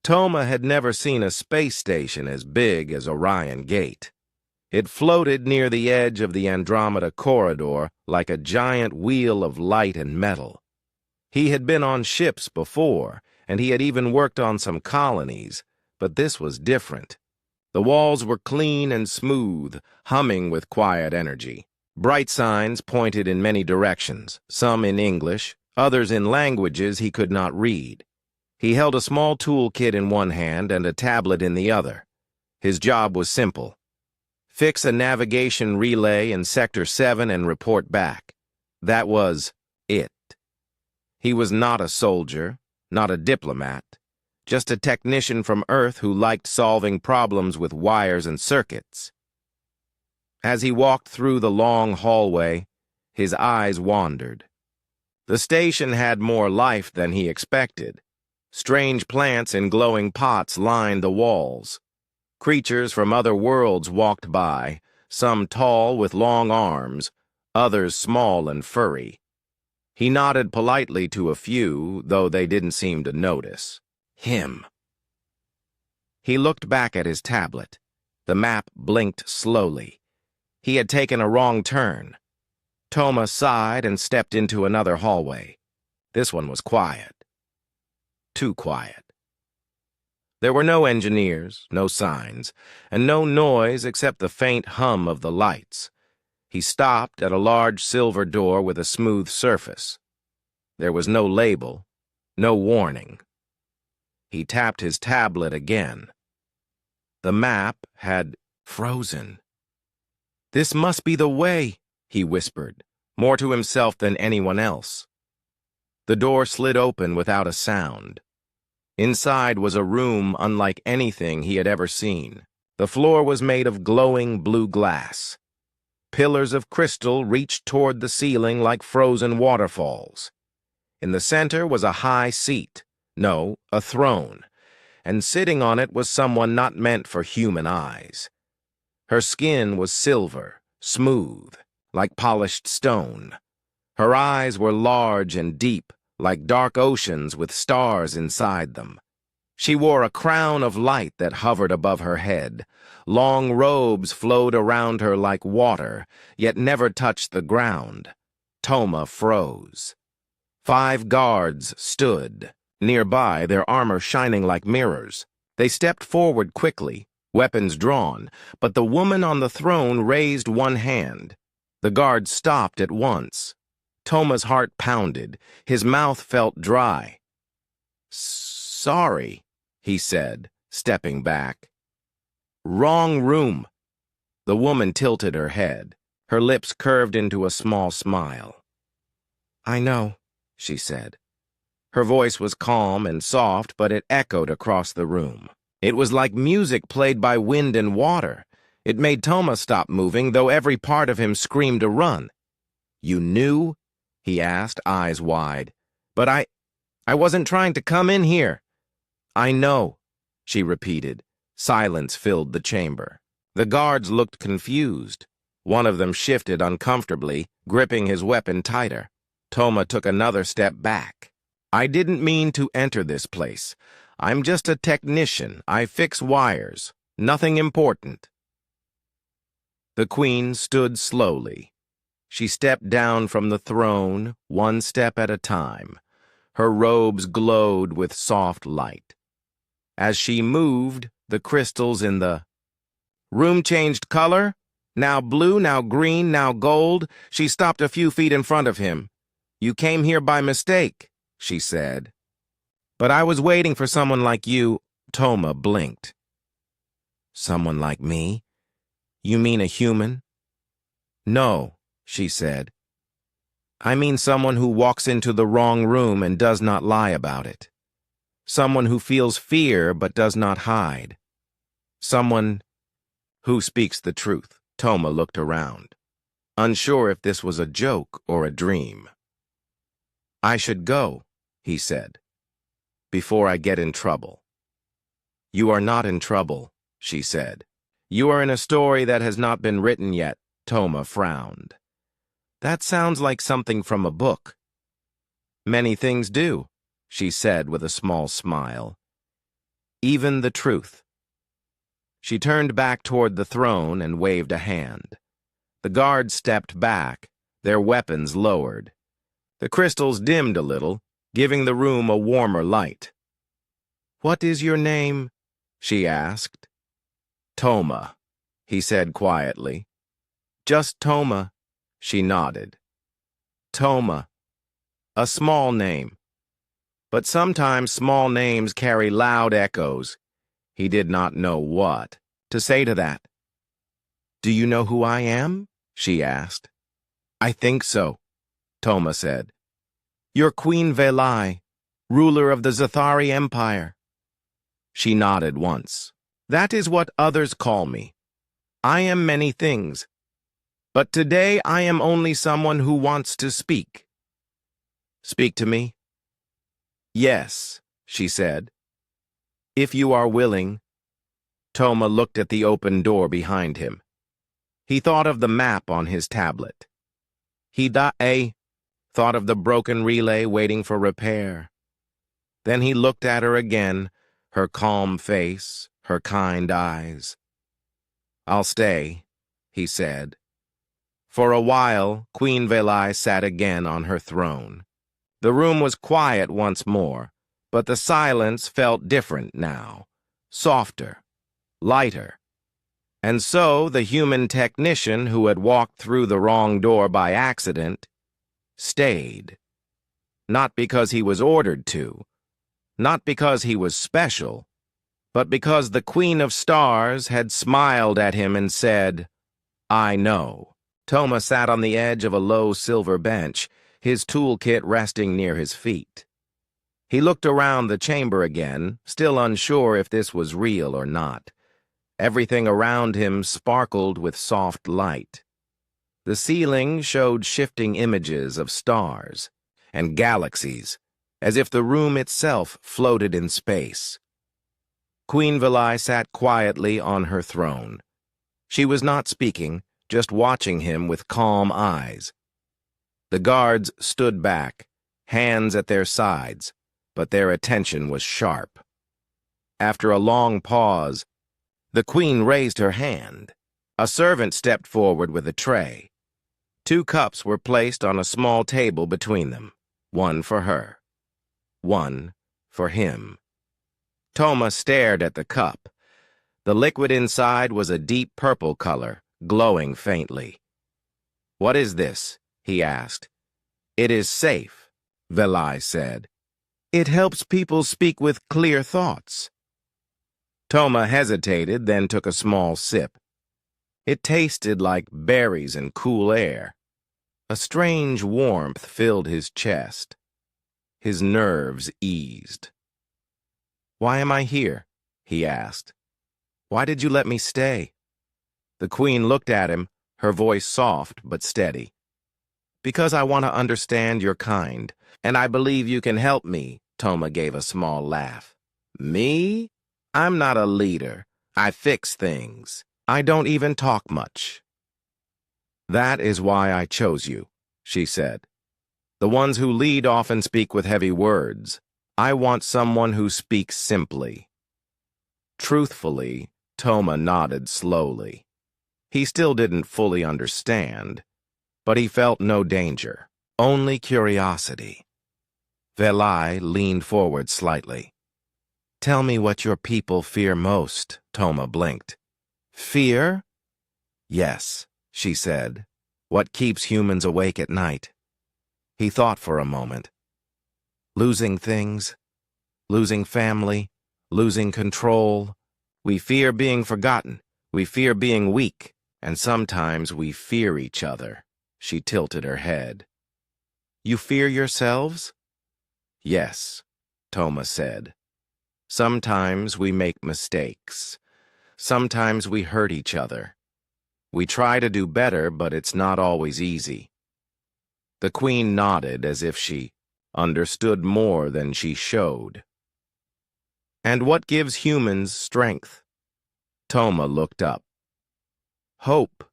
Toma had never seen a space station as big as Orion Gate. It floated near the edge of the Andromeda corridor like a giant wheel of light and metal. He had been on ships before, and he had even worked on some colonies, but this was different. The walls were clean and smooth, humming with quiet energy. Bright signs pointed in many directions, some in English, others in languages he could not read. He held a small toolkit in one hand and a tablet in the other. His job was simple. Fix a navigation relay in Sector 7 and report back. That was it. He was not a soldier, not a diplomat, just a technician from Earth who liked solving problems with wires and circuits. As he walked through the long hallway, his eyes wandered. The station had more life than he expected. Strange plants in glowing pots lined the walls. Creatures from other worlds walked by, some tall with long arms, others small and furry. He nodded politely to a few, though they didn't seem to notice. Him. He looked back at his tablet. The map blinked slowly. He had taken a wrong turn. Toma sighed and stepped into another hallway. This one was quiet. Too quiet. There were no engineers, no signs, and no noise except the faint hum of the lights. He stopped at a large silver door with a smooth surface. There was no label, no warning. He tapped his tablet again. The map had frozen. "This must be the way," he whispered, more to himself than anyone else. The door slid open without a sound. Inside was a room unlike anything he had ever seen. The floor was made of glowing blue glass. Pillars of crystal reached toward the ceiling like frozen waterfalls. In the center was a high seat, no, a throne, and sitting on it was someone not meant for human eyes. Her skin was silver, smooth, like polished stone. Her eyes were large and deep, like dark oceans with stars inside them. She wore a crown of light that hovered above her head. Long robes flowed around her like water, yet never touched the ground. Toma froze. 5 guards stood, nearby, their armor shining like mirrors. They stepped forward quickly, weapons drawn, but the woman on the throne raised one hand. The guards stopped at once. Toma's heart pounded. His mouth felt dry. "Sorry," he said, stepping back. "Wrong room." The woman tilted her head. Her lips curved into a small smile. "I know," she said. Her voice was calm and soft, but it echoed across the room. It was like music played by wind and water. It made Toma stop moving, though every part of him screamed to run. "You knew?" he asked, eyes wide. "But I wasn't trying to come in here." "I know," she repeated. Silence filled the chamber. The guards looked confused. One of them shifted uncomfortably, gripping his weapon tighter. Toma took another step back. "I didn't mean to enter this place. I'm just a technician. I fix wires. Nothing important." The queen stood slowly. She stepped down from the throne, one step at a time. Her robes glowed with soft light. As she moved, the crystals in the room changed color. Now blue, now green, now gold. She stopped a few feet in front of him. "You came here by mistake," she said. "But I was waiting for someone like you." Toma blinked. "Someone like me? You mean a human?" "No," she said. "I mean someone who walks into the wrong room and does not lie about it. Someone who feels fear but does not hide. Someone who speaks the truth." Toma looked around, unsure if this was a joke or a dream. "I should go," he said, "before I get in trouble." "You are not in trouble," she said. "You are in a story that has not been written yet." Toma frowned. "That sounds like something from a book." "Many things do," she said with a small smile. even the truth. She turned back toward the throne and waved a hand. The guards stepped back, their weapons lowered. The crystals dimmed a little, giving the room a warmer light. "What is your name?" she asked. "Toma," he said quietly. "Just Toma," she nodded. Toma. A small name. But sometimes small names carry loud echoes. He did not know what to say to that. "Do you know who I am?" she asked. "I think so," Toma said. "You're Queen Velai, ruler of the Zathari Empire." She nodded once. "That is what others call me. I am many things. But today I am only someone who wants to speak." "Speak to me?" "Yes," she said. "If you are willing." Toma looked at the open door behind him. He thought of the map on his tablet. He thought of the broken relay waiting for repair. Then he looked at her again, her calm face, her kind eyes. "I'll stay," he said. For a while, Queen Velai sat again on her throne. The room was quiet once more, but the silence felt different now, softer, lighter. And so the human technician who had walked through the wrong door by accident stayed. Not because he was ordered to, not because he was special, but because the Queen of Stars had smiled at him and said, "I know." Toma sat on the edge of a low silver bench, his toolkit resting near his feet. He looked around the chamber again, still unsure if this was real or not. Everything around him sparkled with soft light. The ceiling showed shifting images of stars and galaxies, as if the room itself floated in space. Queen Velai sat quietly on her throne. She was not speaking, just watching him with calm eyes. The guards stood back, hands at their sides, but their attention was sharp. After a long pause, the queen raised her hand. A servant stepped forward with a tray. 2 cups were placed on a small table between them, one for her, one for him. Toma stared at the cup. The liquid inside was a deep purple color, glowing faintly. "What is this?" he asked. "It is safe," Velai said. "It helps people speak with clear thoughts." Toma hesitated, then took a small sip. It tasted like berries and cool air. A strange warmth filled his chest. His nerves eased. "Why am I here?" he asked. "Why did you let me stay?" The queen looked at him, her voice soft but steady. "Because I want to understand your kind, and I believe you can help me," Toma gave a small laugh. "Me? I'm not a leader. I fix things. I don't even talk much." "That is why I chose you," she said. "The ones who lead often speak with heavy words. I want someone who speaks simply." Truthfully, Toma nodded slowly. He still didn't fully understand, but he felt no danger, only curiosity. Velai leaned forward slightly. "Tell me what your people fear most," Toma blinked. "Fear?" "Yes," she said. "What keeps humans awake at night?" He thought for a moment. "Losing things, losing family, losing control. We fear being forgotten. We fear being weak. And sometimes we fear each other." She tilted her head. "You fear yourselves?" "Yes," Toma said. "Sometimes we make mistakes. Sometimes we hurt each other. We try to do better, but it's not always easy." The queen nodded as if she understood more than she showed. "And what gives humans strength?" Toma looked up. "Hope.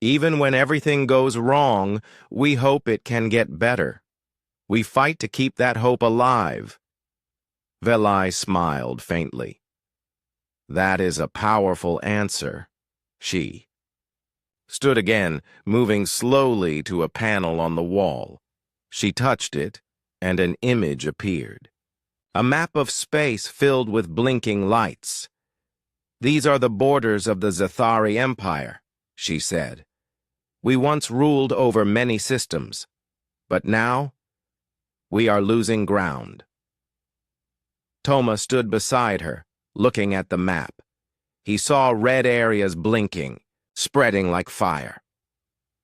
Even when everything goes wrong, we hope it can get better. We fight to keep that hope alive." Velai smiled faintly. That is a powerful answer, she stood again, moving slowly to a panel on the wall. She touched it, and an image appeared. A map of space filled with blinking lights. These are the borders of the Zathari Empire, she said. We once ruled over many systems, but now we are losing ground. Toma stood beside her, looking at the map. He saw red areas blinking, spreading like fire.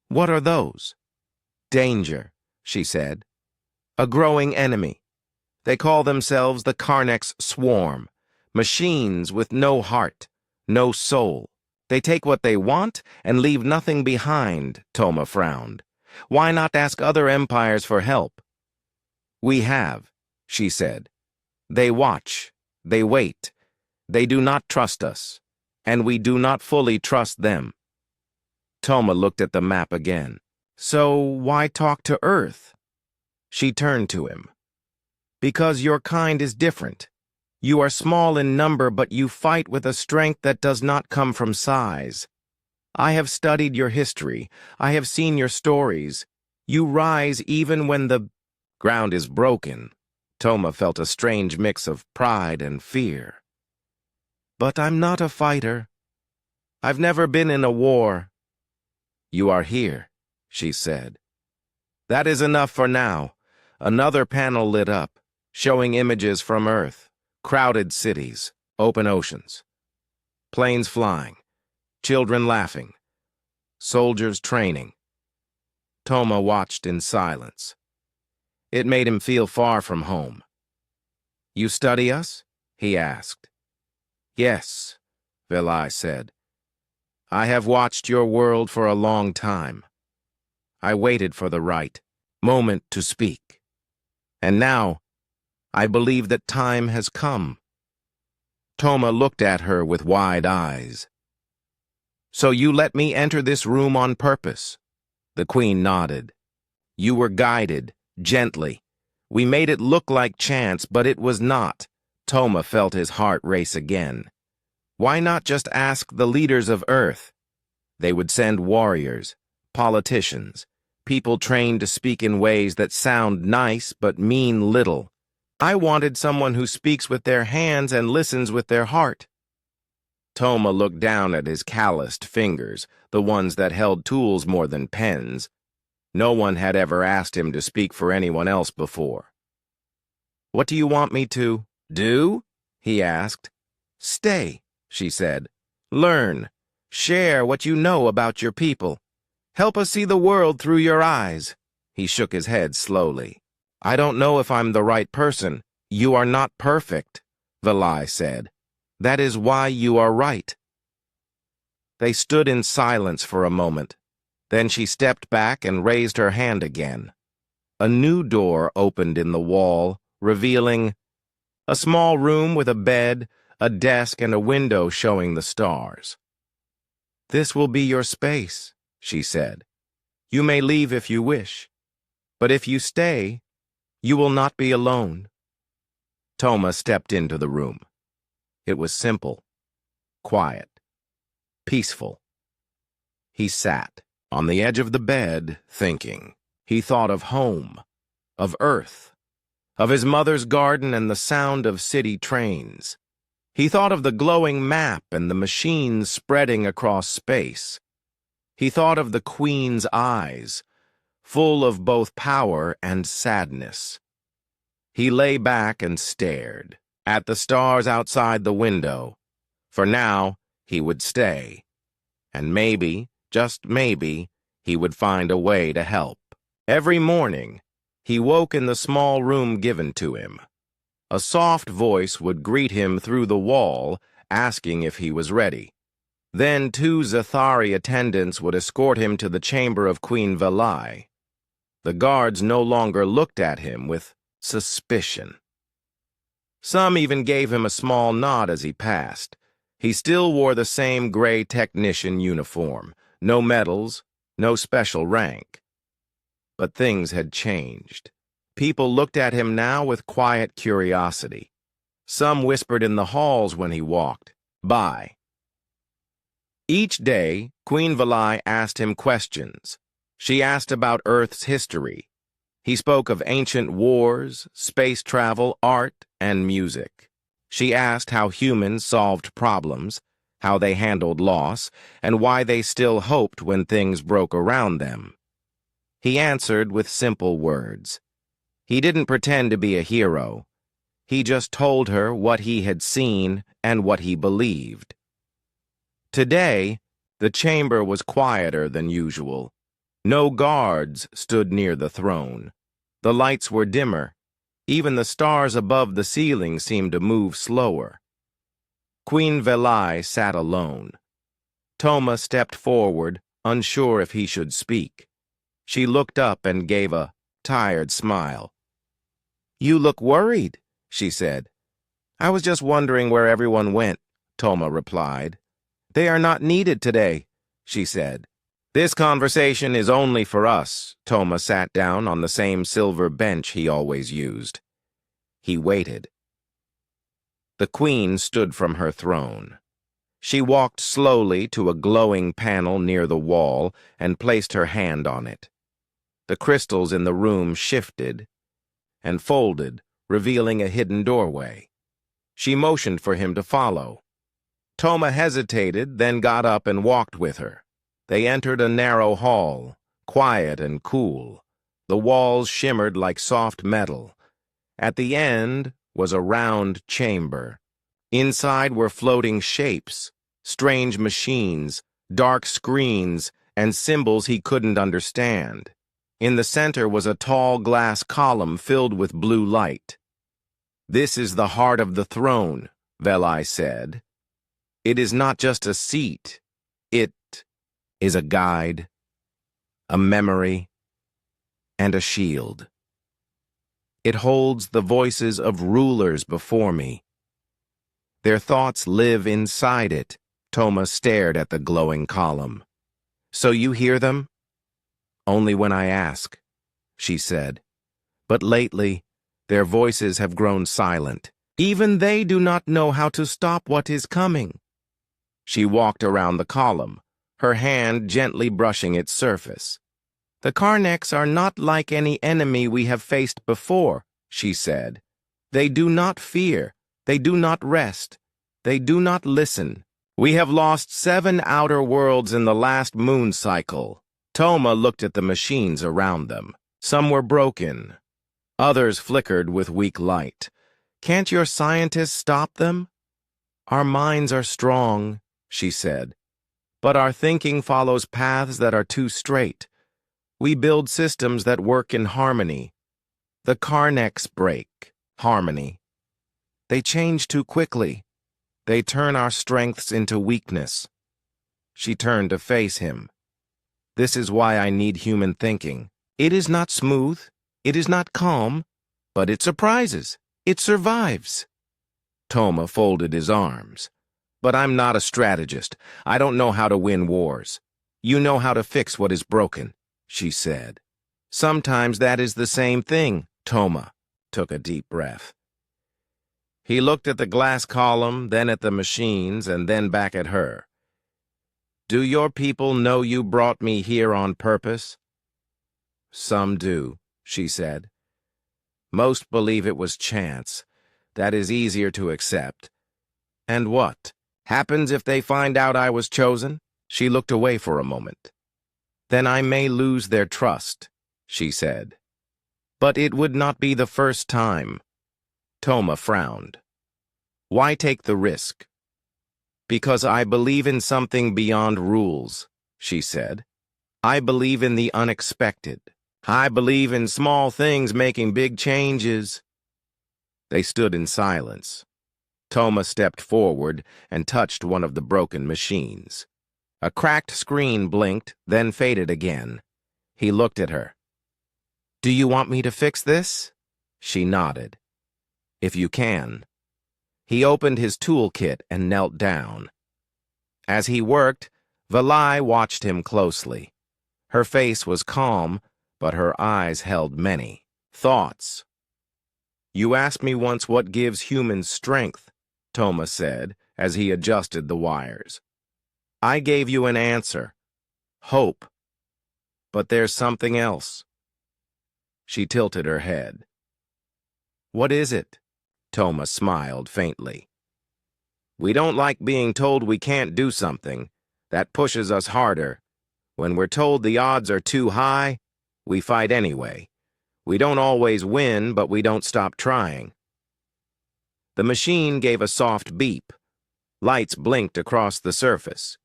What are those? Danger, she said. A growing enemy. They call themselves the Karnek's Swarm, machines with no heart, no soul. They take what they want and leave nothing behind, Toma frowned. Why not ask other empires for help? We have, she said. They watch, they wait. They do not trust us, and we do not fully trust them. Toma looked at the map again. So why talk to Earth? She turned to him. Because your kind is different. You are small in number, but you fight with a strength that does not come from size. I have studied your history. I have seen your stories. You rise even when the ground is broken. Toma felt a strange mix of pride and fear. But I'm not a fighter. I've never been in a war. You are here, she said. That is enough for now. Another panel lit up, showing images from Earth, crowded cities, open oceans, planes flying, children laughing, soldiers training. Toma watched in silence. It made him feel far from home. You study us? He asked. Yes, Velai said. I have watched your world for a long time. I waited for the right moment to speak. And now, I believe that time has come. Toma looked at her with wide eyes. So you let me enter this room on purpose? The Queen nodded. You were guided, gently. We made it look like chance, but it was not. Toma felt his heart race again. Why not just ask the leaders of Earth? They would send warriors, politicians, people trained to speak in ways that sound nice but mean little. I wanted someone who speaks with their hands and listens with their heart. Toma looked down at his calloused fingers, the ones that held tools more than pens. No one had ever asked him to speak for anyone else before. What do you want me to do? He asked. Stay, she said. Learn. Share what you know about your people. Help us see the world through your eyes. He shook his head slowly. I don't know if I'm the right person. You are not perfect, Velai said. That is why you are right. They stood in silence for a moment. Then she stepped back and raised her hand again. A new door opened in the wall, revealing a small room with a bed, a desk, and a window showing the stars. This will be your space, she said. You may leave if you wish, but if you stay, you will not be alone. Toma stepped into the room. It was simple, quiet, peaceful. He sat on the edge of the bed, thinking. He thought of home, of Earth, of his mother's garden and the sound of city trains. He thought of the glowing map and the machines spreading across space. He thought of the Queen's eyes, full of both power and sadness. He lay back and stared at the stars outside the window. For now, he would stay. And maybe, just maybe, he would find a way to help. Every morning, he woke in the small room given to him. A soft voice would greet him through the wall, asking if he was ready. Then 2 Zathari attendants would escort him to the chamber of Queen Velai. The guards no longer looked at him with suspicion. Some even gave him a small nod as he passed. He still wore the same gray technician uniform, no medals, no special rank. But things had changed. People looked at him now with quiet curiosity. Some whispered in the halls when he walked by. Each day, Queen Valai asked him questions. She asked about Earth's history. He spoke of ancient wars, space travel, art, and music. She asked how humans solved problems, how they handled loss, and why they still hoped when things broke around them. He answered with simple words. He didn't pretend to be a hero. He just told her what he had seen and what he believed. Today, the chamber was quieter than usual. No guards stood near the throne. The lights were dimmer. Even the stars above the ceiling seemed to move slower. Queen Valai sat alone. Toma stepped forward, unsure if he should speak. She looked up and gave a tired smile. "You look worried," she said. "I was just wondering where everyone went," Toma replied. "They are not needed today," she said. "This conversation is only for us." Toma sat down on the same silver bench he always used. He waited. The queen stood from her throne. She walked slowly to a glowing panel near the wall and placed her hand on it. The crystals in the room shifted and folded, revealing a hidden doorway. She motioned for him to follow. Toma hesitated, then got up and walked with her. They entered a narrow hall, quiet and cool. The walls shimmered like soft metal. At the end was a round chamber. Inside were floating shapes, strange machines, dark screens, and symbols he couldn't understand. In the center was a tall glass column filled with blue light. "This is the heart of the throne," Valai said. "It is not just a seat. It is a guide, a memory, and a shield. It holds the voices of rulers before me. Their thoughts live inside it." Toma stared at the glowing column. "So you hear them?" "Only when I ask," she said. "But lately, their voices have grown silent. Even they do not know how to stop what is coming." She walked around the column, her hand gently brushing its surface. "The Karneks are not like any enemy we have faced before," she said. "They do not fear. They do not rest. They do not listen. We have lost 7 outer worlds in the last moon cycle." Toma looked at the machines around them. Some were broken. Others flickered with weak light. "Can't your scientists stop them?" "Our minds are strong," she said, "but our thinking follows paths that are too straight. We build systems that work in harmony. The Karneks break harmony. They change too quickly. They turn our strengths into weakness." She turned to face him. "This is why I need human thinking. It is not smooth. It is not calm. But it surprises. It survives." Toma folded his arms. "But I'm not a strategist. I don't know how to win wars. You know how to fix what is broken," she said. "Sometimes that is the same thing." Toma took a deep breath. He looked at the glass column, then at the machines, and then back at her. "Do your people know you brought me here on purpose?" "Some do," she said. "Most believe it was chance. That is easier to accept." "And what happens if they find out I was chosen?" She looked away for a moment. "Then I may lose their trust," she said. "But it would not be the first time." Toma frowned. "Why take the risk?" "Because I believe in something beyond rules," she said. "I believe in the unexpected. I believe in small things making big changes." They stood in silence. Toma stepped forward and touched one of the broken machines. A cracked screen blinked, then faded again. He looked at her. "Do you want me to fix this?" She nodded. "If you can." He opened his toolkit and knelt down. As he worked, Valai watched him closely. Her face was calm, but her eyes held many thoughts. You asked me once what gives humans strength, Toma said as he adjusted the wires. I gave you an answer. Hope. But there's something else. She tilted her head. What is it? Toma smiled faintly. We don't like being told we can't do something. That pushes us harder. When we're told the odds are too high, we fight anyway. We don't always win, but we don't stop trying. The machine gave a soft beep. Lights blinked across the surface.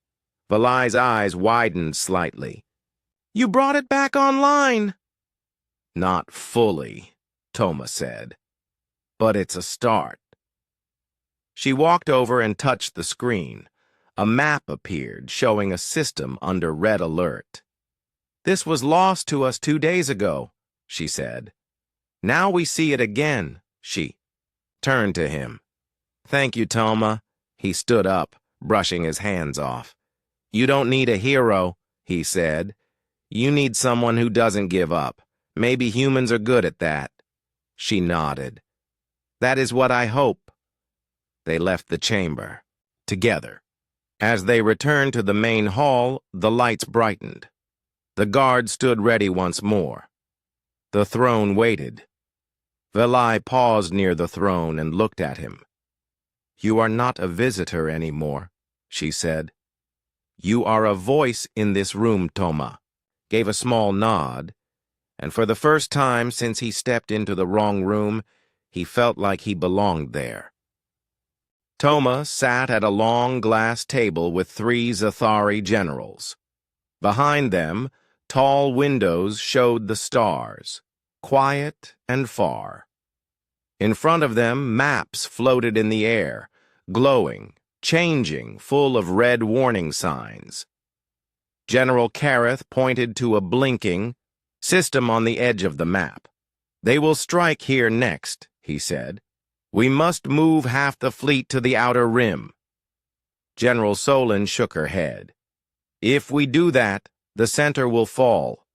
Valai's eyes widened slightly. You brought it back online. Not fully, Toma said. But it's a start. She walked over and touched the screen. A map appeared, showing a system under red alert. This was lost to us 2 days ago, she said. Now we see it again, she turned to him. Thank you, Toma. He stood up, brushing his hands off. You don't need a hero, he said. You need someone who doesn't give up. Maybe humans are good at that. She nodded. That is what I hope. They left the chamber, together. As they returned to the main hall, the lights brightened. The guard stood ready once more. The throne waited. Valai paused near the throne and looked at him. You are not a visitor anymore, she said. You are a voice in this room, Toma. Gave a small nod, and for the first time since he stepped into the wrong room, he felt like he belonged there. Toma sat at a long glass table with 3 Zathari generals. Behind them, tall windows showed the stars, quiet and far. In front of them, maps floated in the air, glowing, changing, full of red warning signs. General Kareth pointed to a blinking system on the edge of the map. They will strike here next, he said. We must move half the fleet to the outer rim. General Solon shook her head. If we do that, the center will fall.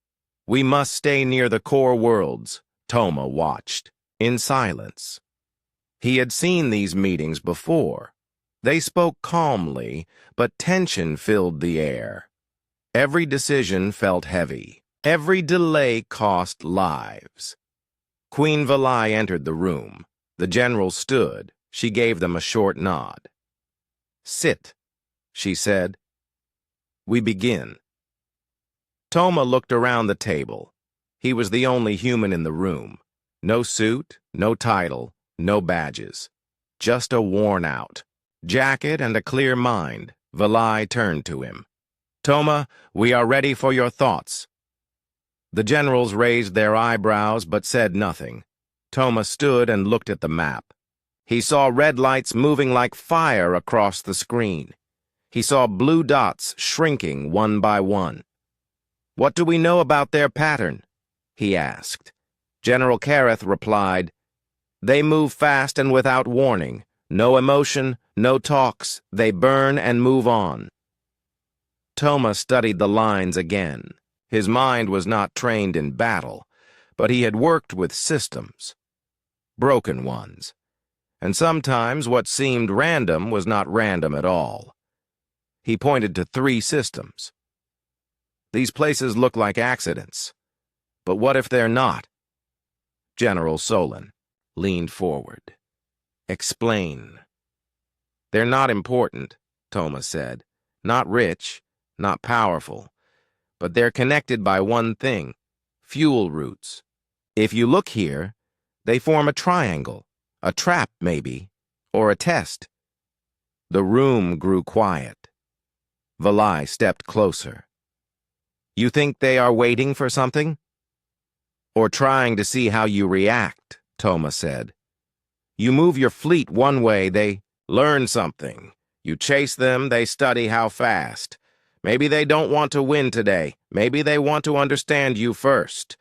We must stay near the core worlds. Toma watched, in silence. He had seen these meetings before. They spoke calmly, but tension filled the air. Every decision felt heavy. Every delay cost lives. Queen Valai entered the room. The general stood. She gave them a short nod. Sit, she said. We begin. Toma looked around the table. He was the only human in the room. No suit, no title, no badges. Just a worn-out jacket and a clear mind. Valai turned to him. Toma, we are ready for your thoughts. The generals raised their eyebrows but said nothing. Toma stood and looked at the map. He saw red lights moving like fire across the screen. He saw blue dots shrinking one by one. What do we know about their pattern? He asked. General Kareth replied, They move fast and without warning. No emotion, no talks. They burn and move on. Toma studied the lines again. His mind was not trained in battle, but he had worked with systems. Broken ones. And sometimes what seemed random was not random at all. He pointed to 3 systems. These places look like accidents. But what if they're not? General Solon leaned forward. Explain. They're not important, Toma said. Not rich, not powerful. But they're connected by one thing, fuel routes. If you look here, they form a triangle, a trap maybe, or a test. The room grew quiet. Valai stepped closer. You think they are waiting for something? Or trying to see how you react, Toma said. You move your fleet one way, they learn something. You chase them, they study how fast. Maybe they don't want to win today. Maybe they want to understand you first.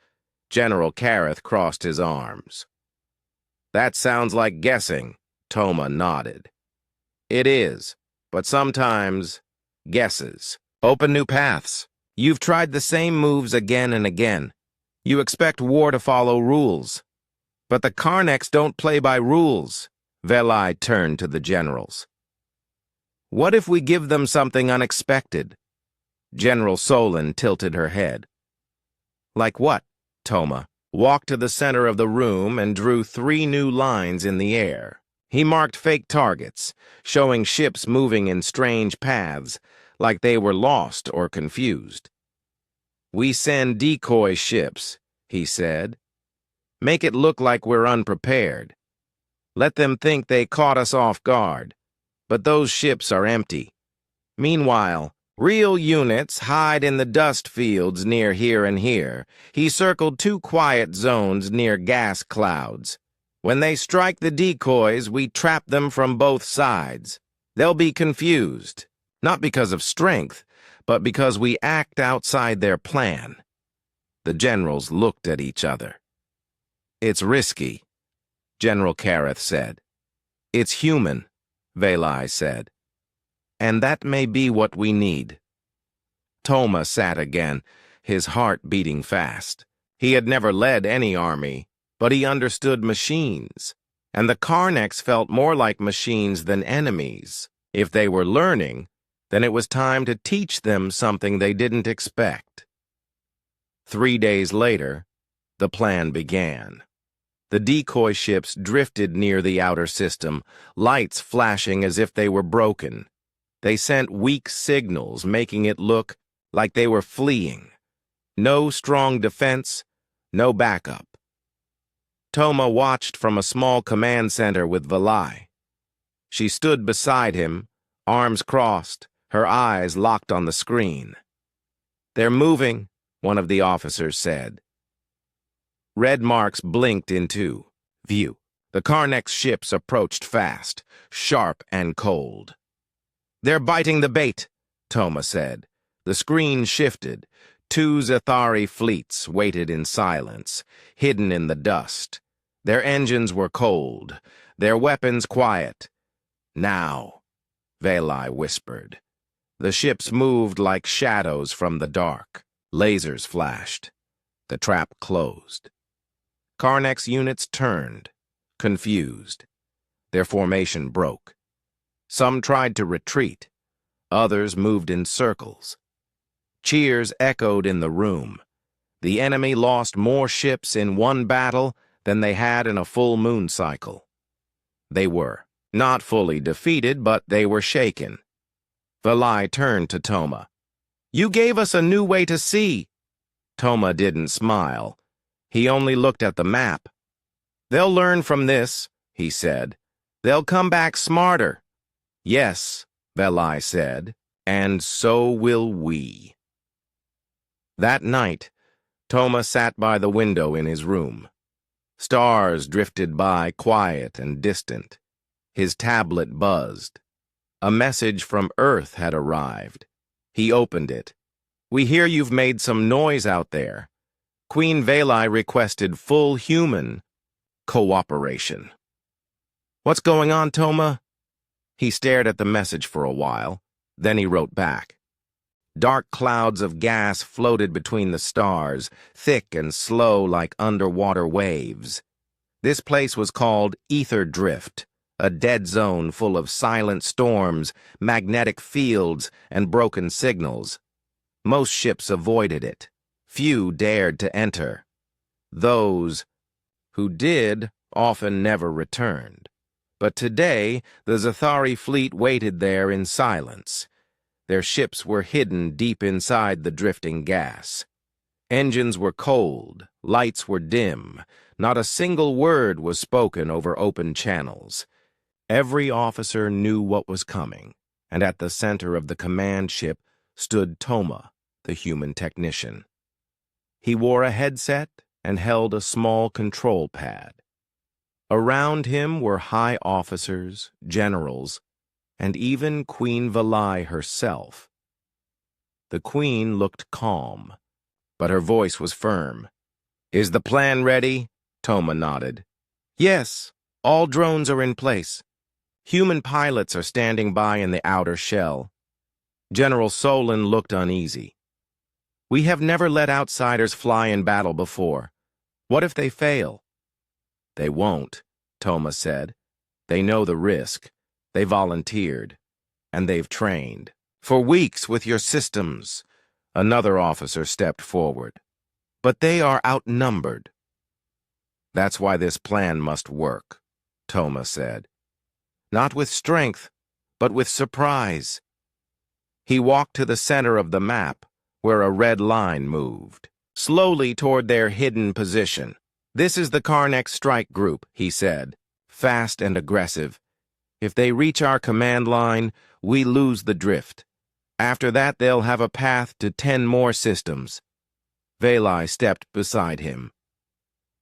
General Kareth crossed his arms. That sounds like guessing, Toma nodded. It is, but sometimes guesses open new paths. You've tried the same moves again and again. You expect war to follow rules. But the Karneks don't play by rules. Velai turned to the generals. What if we give them something unexpected? General Solon tilted her head. Like what? Toma walked to the center of the room and drew 3 new lines in the air. He marked fake targets, showing ships moving in strange paths, like they were lost or confused. We send decoy ships, he said. Make it look like we're unprepared. Let them think they caught us off guard. But those ships are empty. Meanwhile, real units hide in the dust fields near here and here. He circled 2 quiet zones near gas clouds. When they strike the decoys, we trap them from both sides. They'll be confused, not because of strength, but because we act outside their plan. The generals looked at each other. It's risky, General Kareth said. It's human, Velai said. And that may be what we need. Toma sat again, his heart beating fast. He had never led any army, but he understood machines, and the Karneks felt more like machines than enemies. If they were learning, then it was time to teach them something they didn't expect. 3 days later, the plan began. The decoy ships drifted near the outer system, lights flashing as if they were broken. They sent weak signals, making it look like they were fleeing. No strong defense, no backup. Toma watched from a small command center with Velai. She stood beside him, arms crossed, her eyes locked on the screen. They're moving, one of the officers said. Red marks blinked into view. The Karneks ships approached fast, sharp and cold. They're biting the bait, Toma said. The screen shifted. 2 Zathari fleets waited in silence, hidden in the dust. Their engines were cold, their weapons quiet. Now, Velai whispered. The ships moved like shadows from the dark. Lasers flashed. The trap closed. Karneks units turned, confused. Their formation broke. Some tried to retreat. Others moved in circles. Cheers echoed in the room. The enemy lost more ships in one battle than they had in a full moon cycle. They were not fully defeated, but they were shaken. Velai turned to Toma. You gave us a new way to see. Toma didn't smile. He only looked at the map. They'll learn from this, he said. They'll come back smarter. Yes, Velai said, and so will we. That night, Toma sat by the window in his room. Stars drifted by, quiet and distant. His tablet buzzed. A message from Earth had arrived. He opened it. We hear you've made some noise out there. Queen Velai requested full human cooperation. What's going on, Toma? He stared at the message for a while. Then he wrote back. Dark clouds of gas floated between the stars, thick and slow like underwater waves. This place was called Ether Drift, a dead zone full of silent storms, magnetic fields, and broken signals. Most ships avoided it. Few dared to enter. Those who did often never returned. But today, the Zathari fleet waited there in silence. Their ships were hidden deep inside the drifting gas. Engines were cold, lights were dim, not a single word was spoken over open channels. Every officer knew what was coming, and at the center of the command ship stood Toma, the human technician. He wore a headset and held a small control pad. Around him were high officers, generals, and even Queen Velai herself. The Queen looked calm, but her voice was firm. Is the plan ready? Toma nodded. Yes, all drones are in place. Human pilots are standing by in the outer shell. General Solon looked uneasy. We have never let outsiders fly in battle before. What if they fail? They won't, Toma said. They know the risk. They volunteered. And they've trained. For weeks with your systems. Another officer stepped forward. But they are outnumbered. That's why this plan must work, Toma said. Not with strength, but with surprise. He walked to the center of the map, where a red line moved, slowly toward their hidden position. This is the Karnak strike group, he said, fast and aggressive. If they reach our command line, we lose the drift. After that, they'll have a path to 10 more systems. Velai stepped beside him.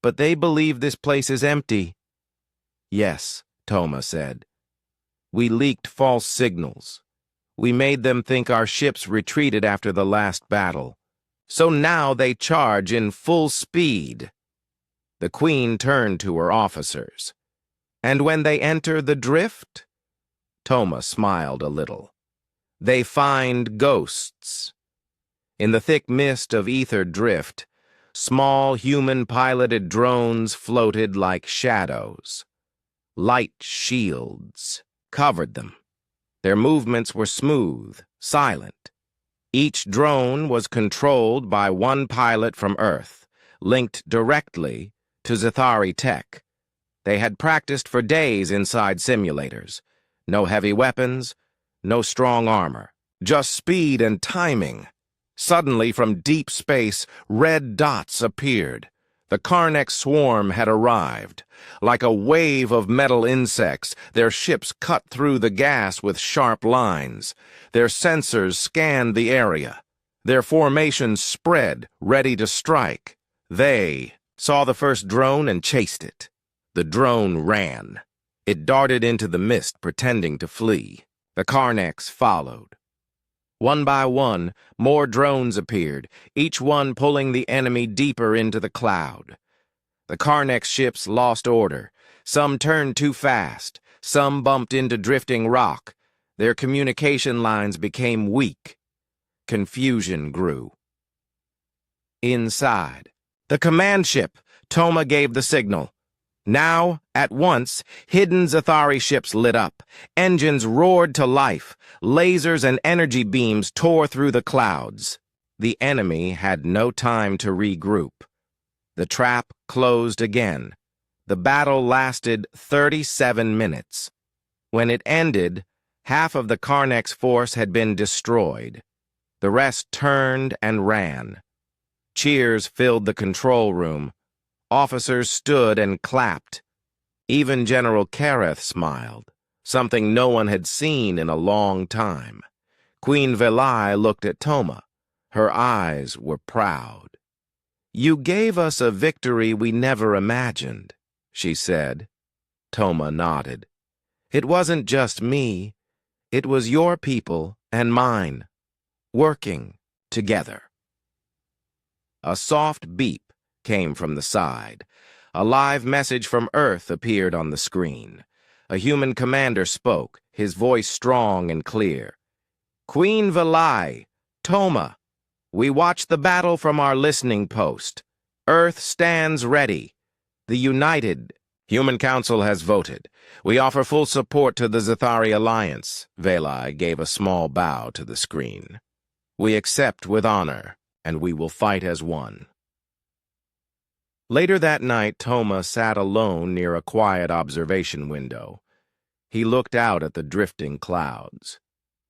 But they believe this place is empty. Yes, Toma said. We leaked false signals. We made them think our ships retreated after the last battle. So now they charge in full speed. The Queen turned to her officers. And when they enter the drift? Toma smiled a little. They find ghosts. In the thick mist of ether drift, small human-piloted drones floated like shadows. Light shields covered them. Their movements were smooth, silent. Each drone was controlled by one pilot from Earth, linked directly to Zathari tech. They had practiced for days inside simulators. No heavy weapons, no strong armor, just speed and timing. Suddenly, from deep space, red dots appeared. The Karnak swarm had arrived. Like a wave of metal insects, their ships cut through the gas with sharp lines. Their sensors scanned the area. Their formations spread, ready to strike. They saw the first drone and chased it. The drone ran. It darted into the mist, pretending to flee. The Karnaks followed. One by one, more drones appeared, each one pulling the enemy deeper into the cloud. The Karnak ships lost order. Some turned too fast. Some bumped into drifting rock. Their communication lines became weak. Confusion grew. Inside, the command ship, Toma gave the signal. Now, at once, hidden Zathari ships lit up. Engines roared to life. Lasers and energy beams tore through the clouds. The enemy had no time to regroup. The trap closed again. The battle lasted 37 minutes. When it ended, half of the Karnak's force had been destroyed. The rest turned and ran. Cheers filled the control room. Officers stood and clapped. Even General Kareth smiled, something no one had seen in a long time. Queen Velai looked at Toma. Her eyes were proud. "You gave us a victory we never imagined," she said. Toma nodded. "It wasn't just me. It was your people and mine, working together." A soft beep came from the side. A live message from Earth appeared on the screen. A human commander spoke, his voice strong and clear. "Queen Velai, Toma, we watch the battle from our listening post. Earth stands ready. The United Human Council has voted. We offer full support to the Zathari Alliance." Velai gave a small bow to the screen. "We accept with honor, and we will fight as one." Later that night, Toma sat alone near a quiet observation window. He looked out at the drifting clouds.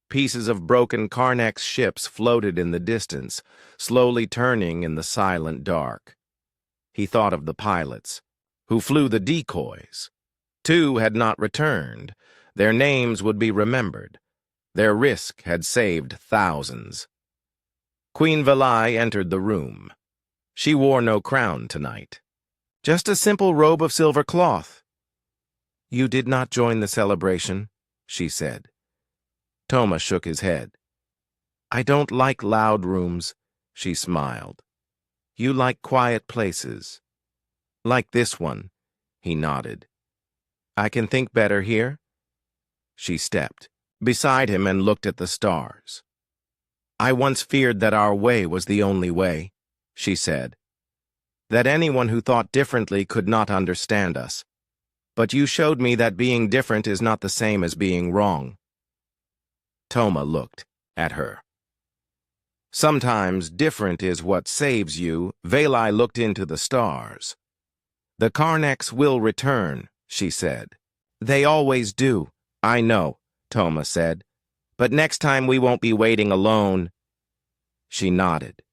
Pieces of broken Karnak's ships floated in the distance, slowly turning in the silent dark. He thought of the pilots, who flew the decoys. 2 had not returned. Their names would be remembered. Their risk had saved thousands. Queen Velai entered the room. She wore no crown tonight. Just a simple robe of silver cloth. "You did not join the celebration," she said. Toma shook his head. "I don't like loud rooms," she smiled. "You like quiet places." "Like this one," he nodded. "I can think better here?" She stepped beside him and looked at the stars. "I once feared that our way was the only way," she said. that anyone who thought differently could not understand us. But you showed me that being different is not the same as being wrong. Toma looked at her. Sometimes different is what saves you. Veli looked into the stars. The Karneks will return, she said. They always do. I know, Toma said. But next time we won't be waiting alone. She nodded.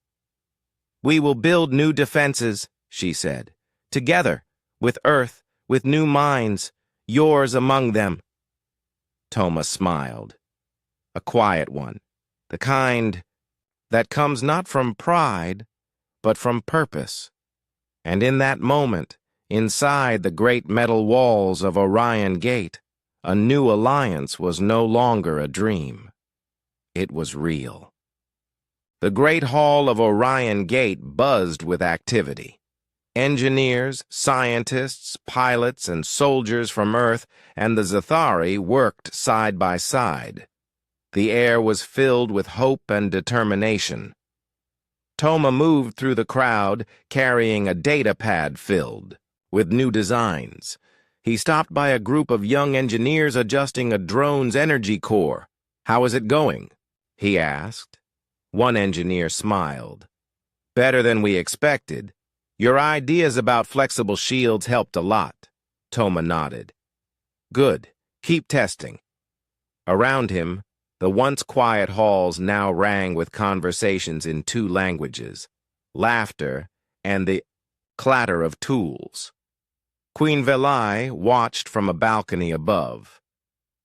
We will build new defenses, she said. Together, with Earth, with new minds, yours among them. Toma smiled. A quiet one, the kind that comes not from pride, but from purpose. And in that moment, inside the great metal walls of Orion Gate, a new alliance was no longer a dream. It was real. The great hall of Orion Gate buzzed with activity. Engineers, scientists, pilots, and soldiers from Earth and the Zathari worked side by side. The air was filled with hope and determination. Toma moved through the crowd, carrying a data pad filled with new designs. He stopped by a group of young engineers adjusting a drone's energy core. "How is it going?" he asked. One engineer smiled. "Better than we expected. Your ideas about flexible shields helped a lot." Toma nodded. "Good. Keep testing." Around him, the once quiet halls now rang with conversations in two languages, laughter and the clatter of tools. Queen Veli watched from a balcony above.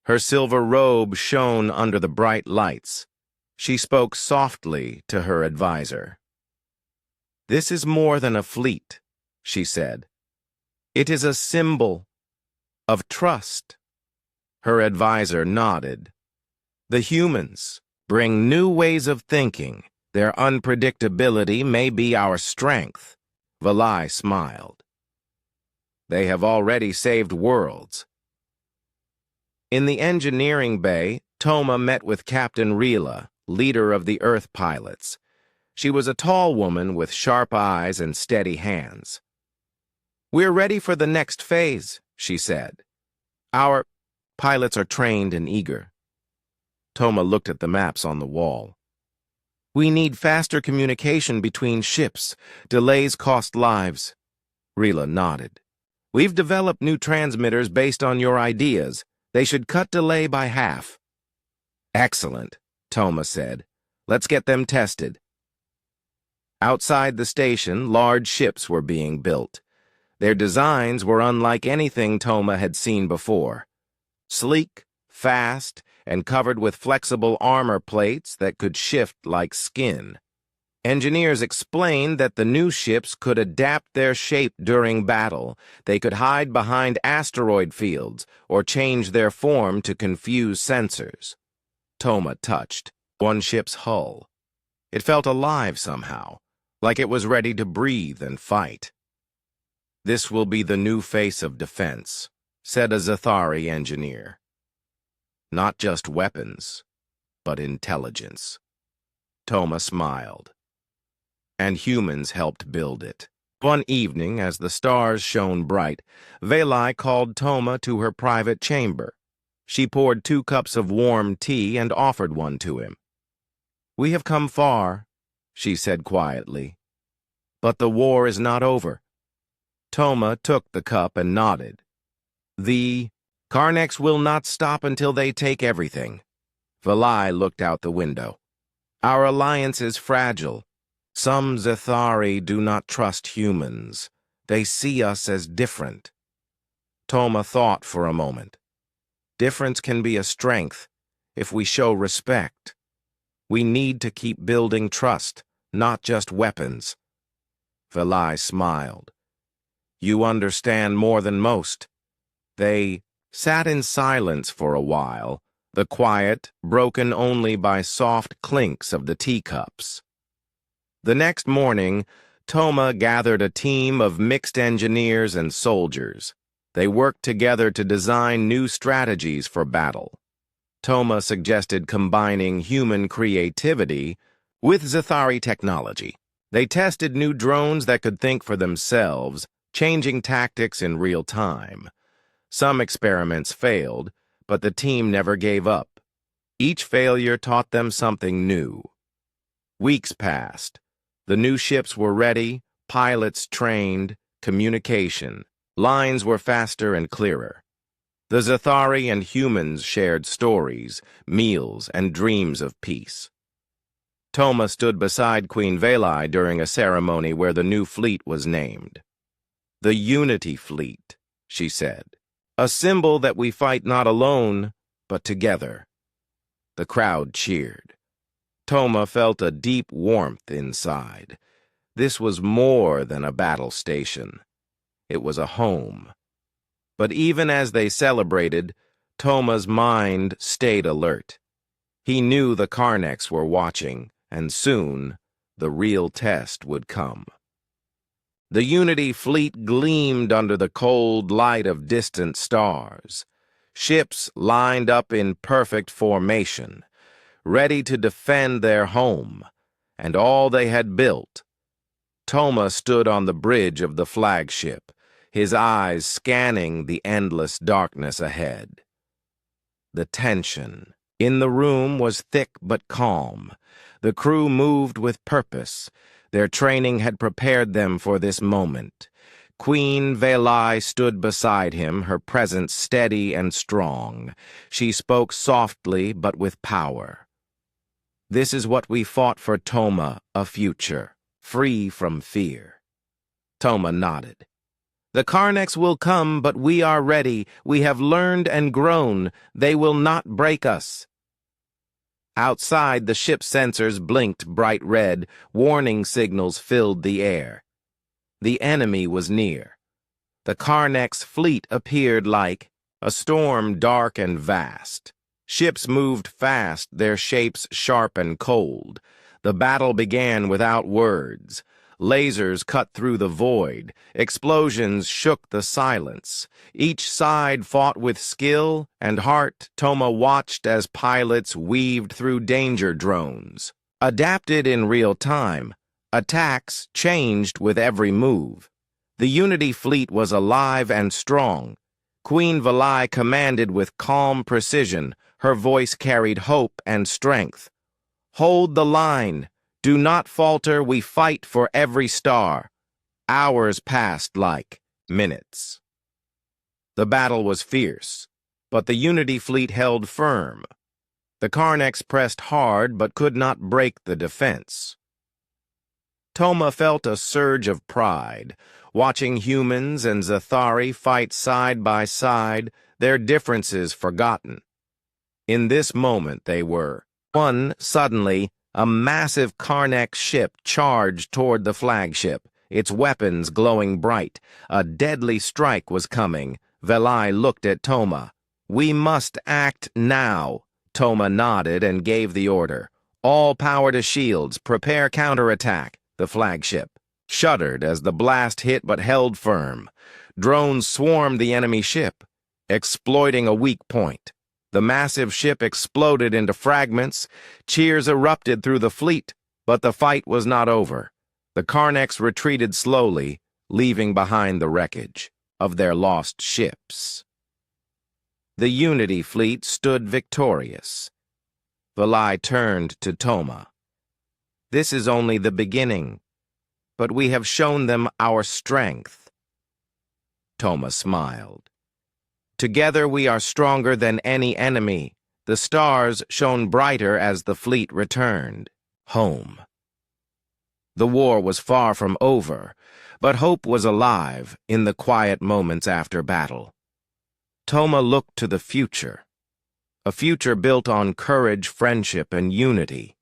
Her silver robe shone under the bright lights. She spoke softly to her advisor. "This is more than a fleet," she said. "It is a symbol of trust." Her advisor nodded. "The humans bring new ways of thinking. Their unpredictability may be our strength." Veli smiled. "They have already saved worlds." In the engineering bay, Toma met with Captain Rila, leader of the Earth pilots. She was a tall woman with sharp eyes and steady hands. "We're ready for the next phase," she said. "Our pilots are trained and eager." Toma looked at the maps on the wall. "We need faster communication between ships. Delays cost lives." Rila nodded. "We've developed new transmitters based on your ideas. They should cut delay by half." "Excellent," Toma said. "Let's get them tested." Outside the station, large ships were being built. Their designs were unlike anything Toma had seen before. Sleek, fast, and covered with flexible armor plates that could shift like skin. Engineers explained that the new ships could adapt their shape during battle. They could hide behind asteroid fields or change their form to confuse sensors. Toma touched one ship's hull. It felt alive somehow, like it was ready to breathe and fight. "This will be the new face of defense," said a Zathari engineer. "Not just weapons, but intelligence." Toma smiled. "And humans helped build it." One evening, as the stars shone bright, Veli called Toma to her private chamber. She poured 2 cups of warm tea and offered one to him. "We have come far," she said quietly. "But the war is not over." Toma took the cup and nodded. "The Karneks will not stop until they take everything." Veli looked out the window. "Our alliance is fragile. Some Zathari do not trust humans. They see us as different." Toma thought for a moment. Difference can be a strength if we show respect. We need to keep building trust, not just weapons. Veli smiled. "You understand more than most." They sat in silence for a while, the quiet broken only by soft clinks of the teacups. The next morning, Toma gathered a team of mixed engineers and soldiers. They worked together to design new strategies for battle. Toma suggested combining human creativity with Zathari technology. They tested new drones that could think for themselves, changing tactics in real time. Some experiments failed, but the team never gave up. Each failure taught them something new. Weeks passed. The new ships were ready, pilots trained, communication. Lines were faster and clearer. The Zathari and humans shared stories, meals, and dreams of peace. Toma stood beside Queen Veli during a ceremony where the new fleet was named. "The Unity Fleet," she said. "A symbol that we fight not alone, but together." The crowd cheered. Toma felt a deep warmth inside. This was more than a battle station. It was a home. But even as they celebrated, Toma's mind stayed alert. He knew the Karneks were watching, and soon the real test would come. The Unity fleet gleamed under the cold light of distant stars. Ships lined up in perfect formation, ready to defend their home, and all they had built. Toma stood on the bridge of the flagship, his eyes scanning the endless darkness ahead. The tension in the room was thick but calm. The crew moved with purpose. Their training had prepared them for this moment. Queen Veli stood beside him, her presence steady and strong. She spoke softly but with power. "This is what we fought for, Toma, a future, free from fear." Toma nodded. "The Karneks will come, but we are ready. We have learned and grown. They will not break us." Outside, the ship's sensors blinked bright red. Warning signals filled the air. The enemy was near. The Karneks' fleet appeared like a storm, dark and vast. Ships moved fast, their shapes sharp and cold. The battle began without words. Lasers cut through the void. Explosions shook the silence. Each side fought with skill and heart. Toma watched as pilots weaved through danger drones. Adapted in real time, attacks changed with every move. The Unity fleet was alive and strong. Queen Veli commanded with calm precision. Her voice carried hope and strength. "Hold the line. Do not falter, we fight for every star." Hours passed like minutes. The battle was fierce, but the Unity fleet held firm. The Karneks pressed hard but could not break the defense. Toma felt a surge of pride, watching humans and Zathari fight side by side, their differences forgotten. In this moment they were one. Suddenly, a massive Karnek ship charged toward the flagship, its weapons glowing bright. A deadly strike was coming. Veli looked at Toma. "We must act now." Toma nodded and gave the order. "All power to shields, prepare counterattack." The flagship shuddered as the blast hit but held firm. Drones swarmed the enemy ship, exploiting a weak point. The massive ship exploded into fragments. Cheers erupted through the fleet, but the fight was not over. The Karneks retreated slowly, leaving behind the wreckage of their lost ships. The Unity fleet stood victorious. Veli turned to Toma. "This is only the beginning, but we have shown them our strength." Toma smiled. "Together we are stronger than any enemy." The stars shone brighter as the fleet returned home. The war was far from over, but hope was alive in the quiet moments after battle. Toma looked to the future, a future built on courage, friendship, and unity.